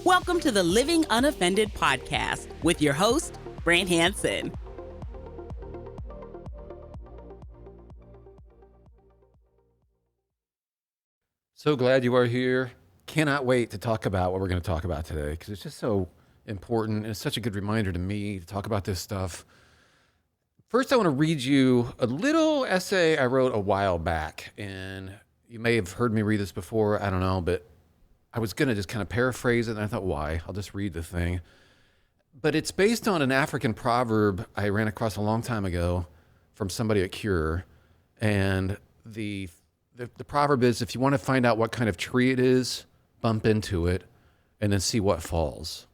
Welcome to the Living Unoffended podcast with your host, Brant Hansen. So glad you are here. Cannot wait to talk about what we're going to talk about today because it's just so important and it's such a good reminder to me to talk about this stuff. First, I want to read you a little essay I wrote a while back, and you may have heard me read this before, I don't know, but I was going to just kind of paraphrase it, and I thought, why? I'll just read the thing. But it's based on an African proverb I ran across a long time ago from somebody at Cure, and the proverb is, if you want to find out what kind of tree it is, bump into it, and then see what falls.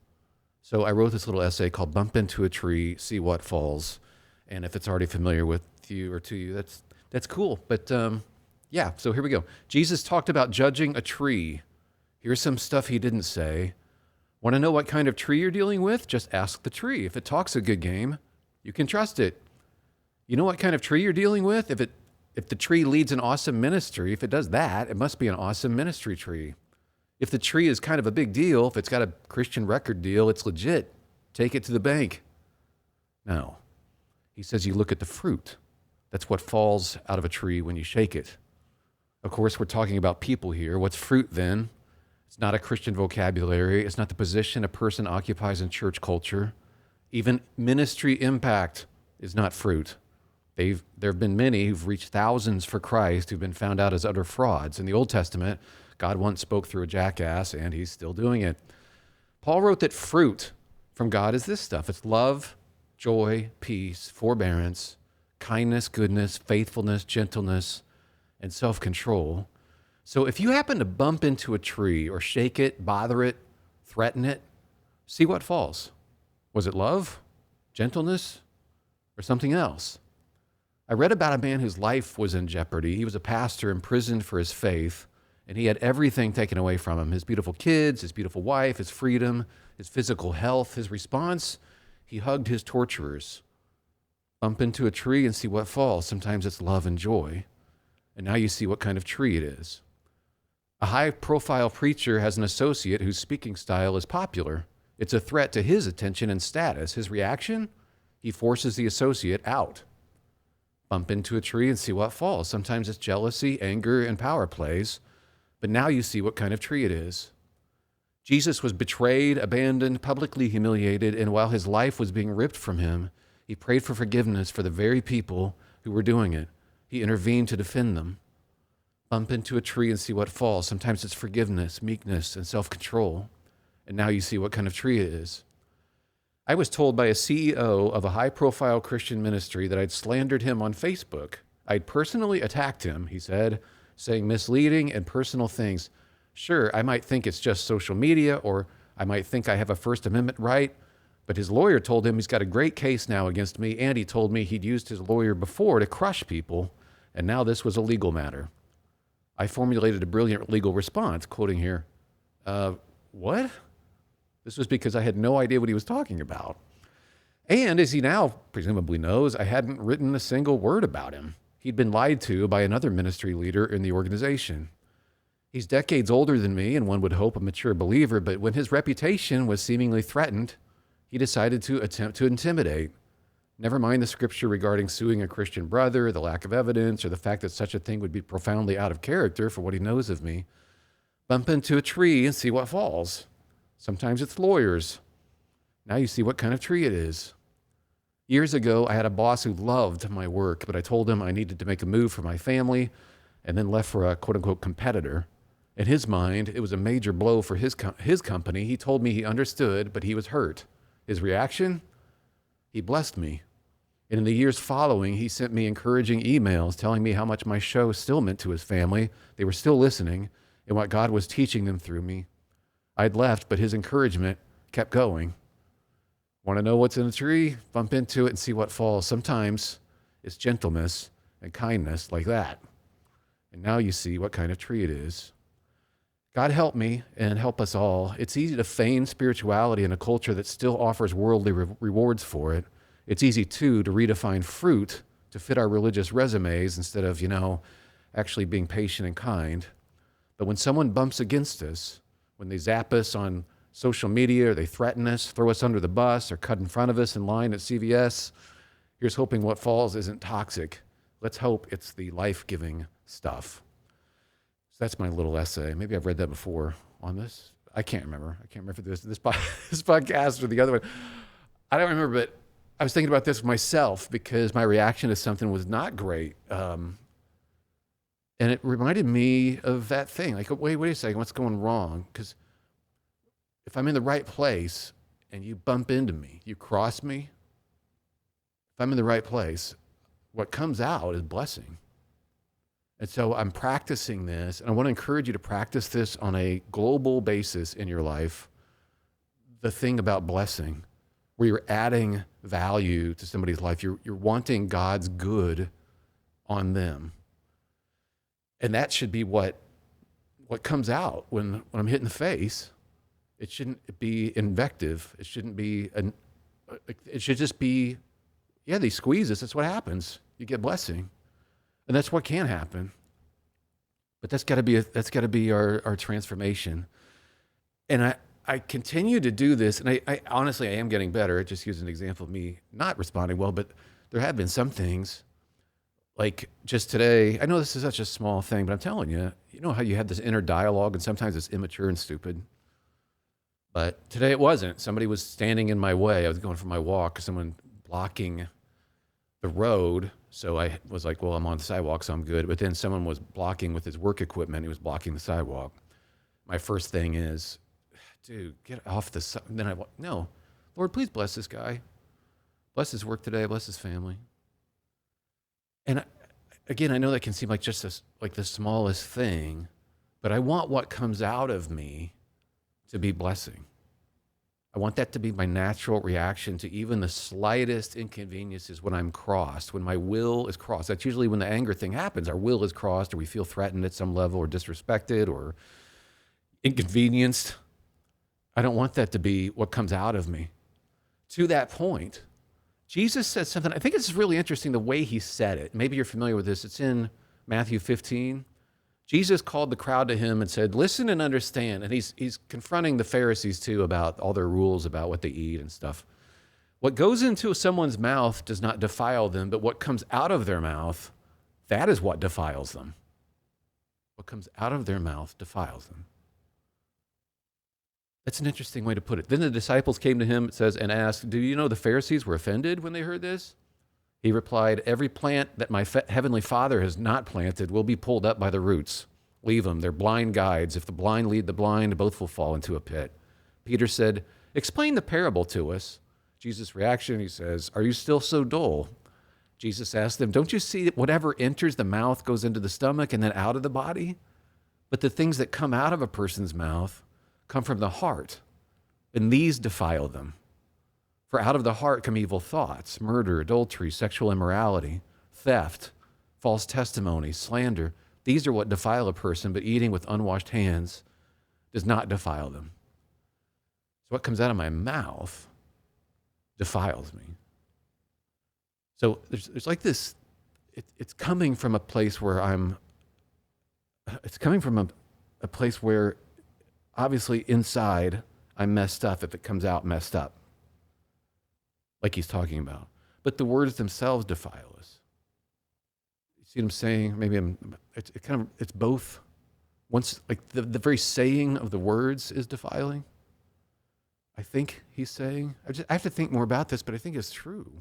So I wrote this little essay called Bump Into a Tree, See What Falls. And if it's already familiar with you or to you, that's cool. But yeah, so here we go. Jesus talked about judging a tree. Here's some stuff he didn't say. Want to know what kind of tree you're dealing with? Just ask the tree. If it talks a good game, you can trust it. You know what kind of tree you're dealing with? If the tree leads an awesome ministry, if it does that, it must be an awesome ministry tree. If the tree is kind of a big deal, if it's got a Christian record deal, it's legit. Take it to the bank. No. He says you look at the fruit. That's what falls out of a tree when you shake it. Of course, we're talking about people here. What's fruit then? It's not a Christian vocabulary. It's not the position a person occupies in church culture. Even ministry impact is not fruit. There have been many who've reached thousands for Christ who've been found out as utter frauds. In the Old Testament, God once spoke through a jackass, and he's still doing it. Paul wrote that fruit from God is this stuff. It's love, joy, peace, forbearance, kindness, goodness, faithfulness, gentleness, and self-control. So if you happen to bump into a tree or shake it, bother it, threaten it, see what falls. Was it love, gentleness, or something else? I read about a man whose life was in jeopardy. He was a pastor imprisoned for his faith, and he had everything taken away from him. His beautiful kids, his beautiful wife, his freedom, his physical health. His response, he hugged his torturers. Bump into a tree and see what falls. Sometimes it's love and joy. And now you see what kind of tree it is. A high-profile preacher has an associate whose speaking style is popular. It's a threat to his attention and status. His reaction? He forces the associate out. Bump into a tree and see what falls. Sometimes it's jealousy, anger, and power plays. But now you see what kind of tree it is. Jesus was betrayed, abandoned, publicly humiliated, and while his life was being ripped from him, he prayed for forgiveness for the very people who were doing it. He intervened to defend them. Bump into a tree and see what falls. Sometimes it's forgiveness, meekness, and self-control. And now you see what kind of tree it is. I was told by a CEO of a high-profile Christian ministry that I'd slandered him on Facebook. I'd personally attacked him, he said, saying misleading and personal things. Sure, I might think it's just social media, or I might think I have a First Amendment right, but his lawyer told him he's got a great case now against me, and he told me he'd used his lawyer before to crush people, and now this was a legal matter. I formulated a brilliant legal response, quoting here, what? This was because I had no idea what he was talking about. And as he now presumably knows, I hadn't written a single word about him. He'd been lied to by another ministry leader in the organization. He's decades older than me, and one would hope a mature believer, but when his reputation was seemingly threatened, he decided to attempt to intimidate. Never mind the scripture regarding suing a Christian brother, the lack of evidence, or the fact that such a thing would be profoundly out of character for what he knows of me. Bump into a tree and see what falls. Sometimes it's lawyers. Now you see what kind of tree it is. Years ago, I had a boss who loved my work, but I told him I needed to make a move for my family and then left for a quote-unquote competitor. In his mind, it was a major blow for his company. He told me he understood, but he was hurt. His reaction? He blessed me. And in the years following, he sent me encouraging emails telling me how much my show still meant to his family. They were still listening, and what God was teaching them through me. I'd left, but his encouragement kept going. Want to know what's in a tree? Bump into it and see what falls. Sometimes it's gentleness and kindness like that. And now you see what kind of tree it is. God help me and help us all. It's easy to feign spirituality in a culture that still offers worldly rewards for it. It's easy, too, to redefine fruit to fit our religious resumes instead of, actually being patient and kind. But when someone bumps against us, when they zap us on social media, or they threaten us, throw us under the bus, or cut in front of us in line at CVS. Here's hoping what falls isn't toxic. Let's hope it's the life-giving stuff. So that's my little essay. Maybe I've read that before on this. I can't remember. I can't remember if this podcast or the other one. I don't remember, but I was thinking about this myself because my reaction to something was not great. And it reminded me of that thing. Like, wait a second, what's going wrong? Because if I'm in the right place and you bump into me, you cross me, if I'm in the right place, what comes out is blessing. And so I'm practicing this, and I want to encourage you to practice this on a global basis in your life. The thing about blessing, where you're adding value to somebody's life, you're wanting God's good on them. And that should be what comes out when I'm hit in the face. It shouldn't be invective. It shouldn't be, it should just be, yeah, they squeeze us. That's what happens. You get blessing. And that's what can happen. But that's got to be our transformation. And I continue to do this, and I honestly, I am getting better. I just use an example of me not responding well, but there have been some things, like just today, I know this is such a small thing, but I'm telling you, you know how you have this inner dialogue, and sometimes it's immature and stupid? But today it wasn't. Somebody was standing in my way. I was going for my walk, someone blocking the road. So I was like, well, I'm on the sidewalk, so I'm good. But then someone was blocking with his work equipment. He was blocking the sidewalk. My first thing is, dude, get off the side. Then no, Lord, please bless this guy. Bless his work today. Bless his family. And again, I know that can seem like just like the smallest thing, but I want what comes out of me to be blessing. I want that to be my natural reaction to even the slightest inconveniences when I'm crossed, when my will is crossed. That's usually when the anger thing happens. Our will is crossed, or we feel threatened at some level, or disrespected, or inconvenienced. I don't want that to be what comes out of me. To that point, Jesus said something, I think it's really interesting the way he said it. Maybe you're familiar with this. It's in Matthew 15. Jesus called the crowd to him and said, listen and understand. And he's confronting the Pharisees too about all their rules about what they eat and stuff. What goes into someone's mouth does not defile them, but what comes out of their mouth, that is what defiles them. What comes out of their mouth defiles them. That's an interesting way to put it. Then the disciples came to him, it says, and asked, do you know the Pharisees were offended when they heard this? He replied, every plant that my heavenly Father has not planted will be pulled up by the roots. Leave them. They're blind guides. If the blind lead the blind, both will fall into a pit. Peter said, explain the parable to us. Jesus' reaction, he says, are you still so dull? Jesus asked them, don't you see that whatever enters the mouth goes into the stomach and then out of the body? But the things that come out of a person's mouth come from the heart, and these defile them. For out of the heart come evil thoughts, murder, adultery, sexual immorality, theft, false testimony, slander. These are what defile a person, but eating with unwashed hands does not defile them. So what comes out of my mouth defiles me. So there's like this, it's coming from a place where it's coming from a place where obviously inside I'm messed up if it comes out messed up, like he's talking about. But the words themselves defile us. You see what I'm saying? Maybe it's both. Once, like the very saying of the words is defiling. I think he's saying, I have to think more about this, but I think it's true.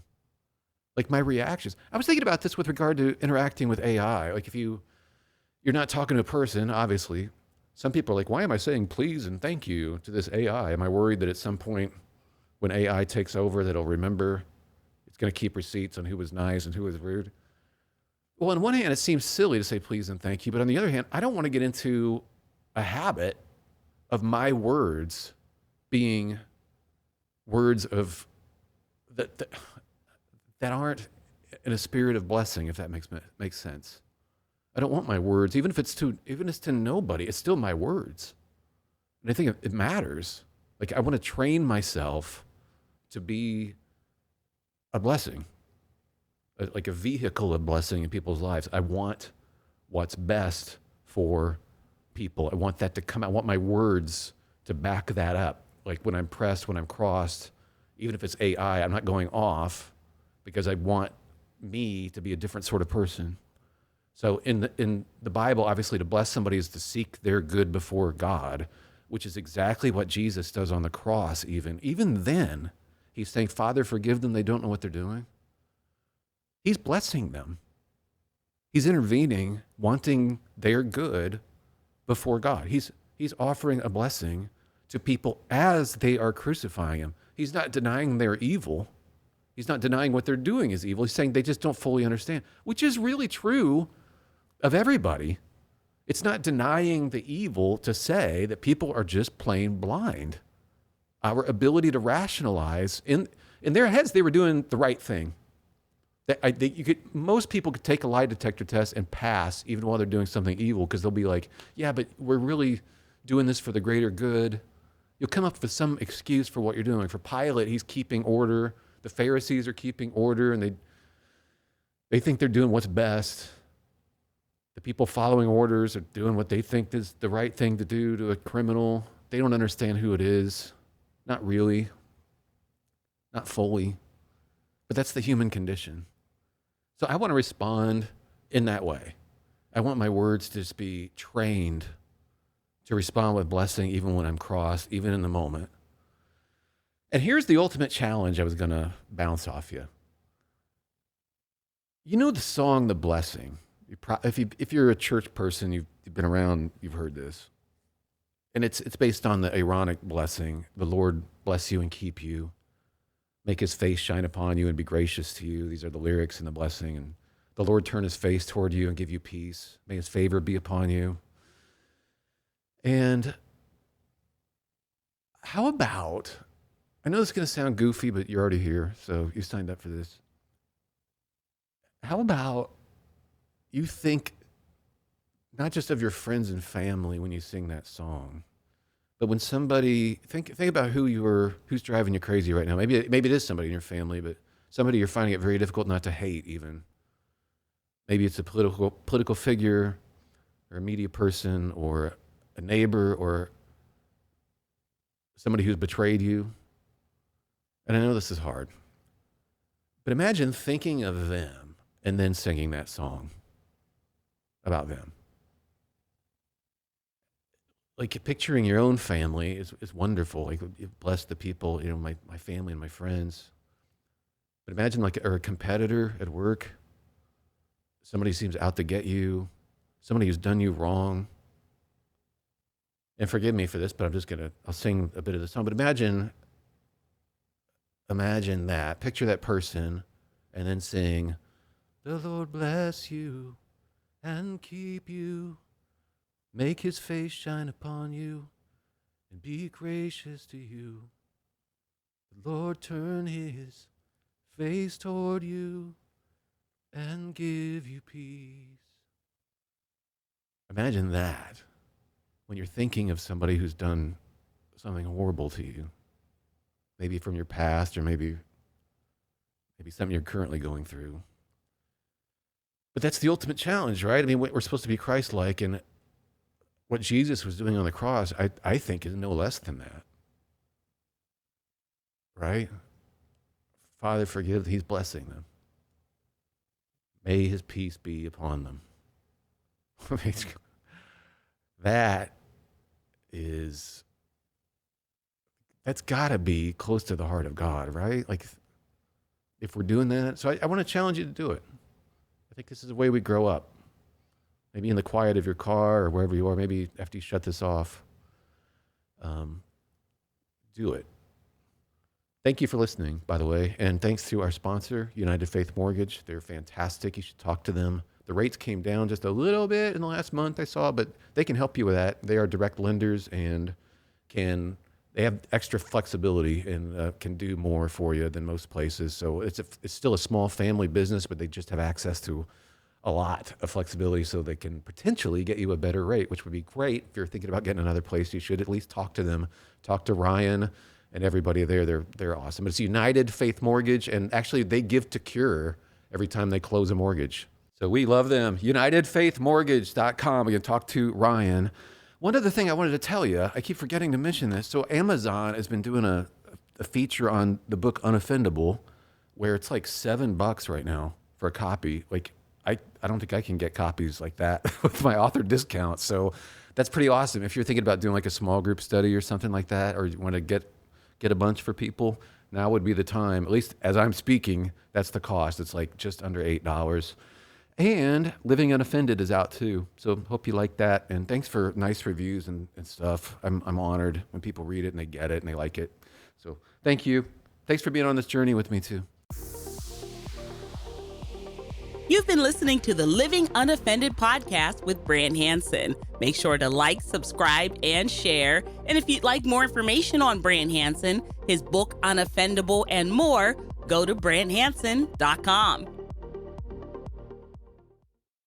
Like my reactions. I was thinking about this with regard to interacting with AI. Like if you're not talking to a person, obviously. Some people are like, why am I saying please and thank you to this AI? Am I worried that at some point when AI takes over that it'll remember, it's going to keep receipts on who was nice and who was rude? Well, on one hand, it seems silly to say please and thank you, but on the other hand, I don't want to get into a habit of my words being words of that aren't in a spirit of blessing, if that makes sense. I don't want my words, even if it's to nobody, it's still my words. And I think it matters. Like I want to train myself to be a blessing, like a vehicle of blessing in people's lives. I want what's best for people. I want that to come out. I want my words to back that up. like when I'm pressed, when I'm crossed, even if it's AI, I'm not going off because I want me to be a different sort of person. So in the Bible, obviously, to bless somebody is to seek their good before God, which is exactly what Jesus does on the cross. Even then, he's saying, Father, forgive them. They don't know what they're doing. He's blessing them. He's intervening, wanting their good before God. He's offering a blessing to people as they are crucifying him. He's not denying their evil. He's not denying what they're doing is evil. He's saying they just don't fully understand, which is really true of everybody. It's not denying the evil to say that people are just plain blind. Our ability to rationalize, in their heads, they were doing the right thing. Most people could take a lie detector test and pass even while they're doing something evil, because they'll be like, yeah, but we're really doing this for the greater good. You'll come up with some excuse for what you're doing. For Pilate, he's keeping order. The Pharisees are keeping order, and they think they're doing what's best. The people following orders are doing what they think is the right thing to do to a criminal. They don't understand who it is. Not really. Not fully. But that's the human condition. So I want to respond in that way. I want my words to just be trained to respond with blessing even when I'm crossed, even in the moment. And here's the ultimate challenge I was going to bounce off you. You know the song, The Blessing? If you're a church person, you've been around, you've heard this. And it's based on the Aaronic blessing. The Lord bless you and keep you. Make his face shine upon you and be gracious to you. These are the lyrics in the blessing. And the Lord turn his face toward you and give you peace. May his favor be upon you. And how about, I know this is going to sound goofy, but you're already here, so you signed up for this. How about you think not just of your friends and family when you sing that song, but when somebody, think about who's driving you crazy right now. Maybe it is somebody in your family, but somebody you're finding it very difficult not to hate even. Maybe it's a political figure or a media person or a neighbor or somebody who's betrayed you. And I know this is hard, but imagine thinking of them and then singing that song about them. Like picturing your own family is wonderful. Like bless the people, my family and my friends. But imagine or a competitor at work, somebody who seems out to get you, somebody who's done you wrong. And forgive me for this, but I'll sing a bit of the song. But imagine that, picture that person, and then sing, the Lord bless you and keep you. Make his face shine upon you and be gracious to you. The Lord turn his face toward you and give you peace. Imagine that when you're thinking of somebody who's done something horrible to you. Maybe from your past, or maybe something you're currently going through. But that's the ultimate challenge, right? I mean, we're supposed to be Christ-like, and what Jesus was doing on the cross, I think, is no less than that. Right? Father, forgive, he's blessing them. May his peace be upon them. That's got to be close to the heart of God, right? Like, if we're doing that. So I want to challenge you to do it. I think this is the way we grow up. Maybe in the quiet of your car or wherever you are, maybe after you shut this off, do it. Thank you for listening, by the way. And thanks to our sponsor, United Faith Mortgage. They're fantastic. You should talk to them. The rates came down just a little bit in the last month, I saw, but they can help you with that. They are direct lenders and they have extra flexibility and can do more for you than most places. So it's still a small family business, but they just have access to a lot of flexibility so they can potentially get you a better rate, which would be great. If you're thinking about getting another place, you should at least talk to them. Talk to Ryan and everybody there. They're awesome. It's United Faith Mortgage, and actually they give to Cure every time they close a mortgage. So we love them. UnitedFaithMortgage.com. We can talk to Ryan. One other thing I wanted to tell you, I keep forgetting to mention this. So Amazon has been doing a feature on the book Unoffendable, where it's like $7 right now for a copy. Like I don't think I can get copies like that with my author discount. So that's pretty awesome. If you're thinking about doing like a small group study or something like that, or you want to get a bunch for people, now would be the time. At least as I'm speaking, that's the cost. It's like just under $8. And Living Unoffended is out too. So hope you like that. And thanks for nice reviews and stuff. I'm honored when people read it and they get it and they like it. So thank you. Thanks for being on this journey with me too. You've been listening to the Living Unoffended podcast with Brant Hansen. Make sure to like, subscribe, and share. And if you'd like more information on Brant Hansen, his book Unoffendable, and more, go to branthansen.com.